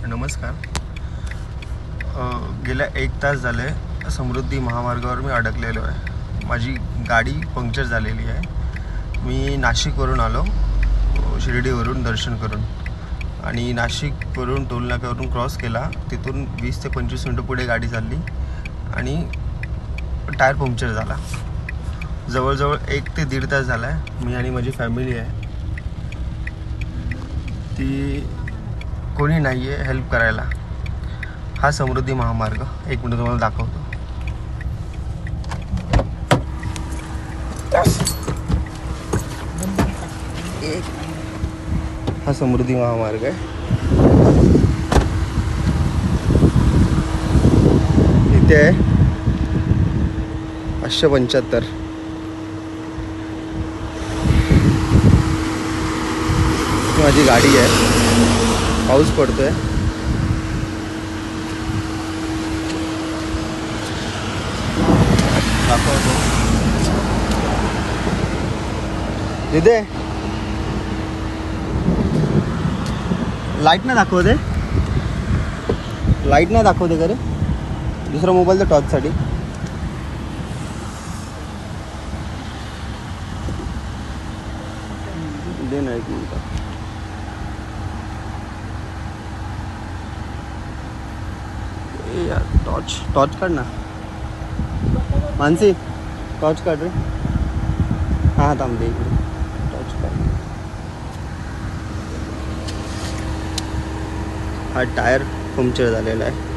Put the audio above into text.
नमस्कार. गेल्या 1 तास झाले समृद्धी महामार्गावर मी अडकलेलो आहे. माझी गाडी पंक्चर झालेली आहे. मी नाशिकवरून आलो, शिर्डीवरून दर्शन करून, आणि नाशिकवरून टोलनाक्यावरून क्रॉस केला. तिथून 20 ते 25 मिनटं पुढे गाडी चालली आणि टायर पंक्चर झाला. जवळजवळ 1 ते 1.5 तास झाला आहे. मी आणि माझी फॅमिली आहे, ती कोणी नाही आहे हेल्प करायला. हा समृद्धी महामार्ग 1 मिनिट तुम्हाला दाखवतो. हा समृद्धी महामार्ग आहे. इथे आहे 575. माझी गाडी आहे. पाऊस पडतोय. दाखवतो तिथे लाईट नाही दाखवते. लाईट नाही दाखवते का रे? दुसरा मोबाईलचा टॉर्चसाठी. दे ना 1 मिनिट. यार टॉर्च काढ ना मानसी. टॉर्च काढ रे. हां थांब दे इकडे. टॉर्च काढ. हा टायर पंक्चर झालेला आहे.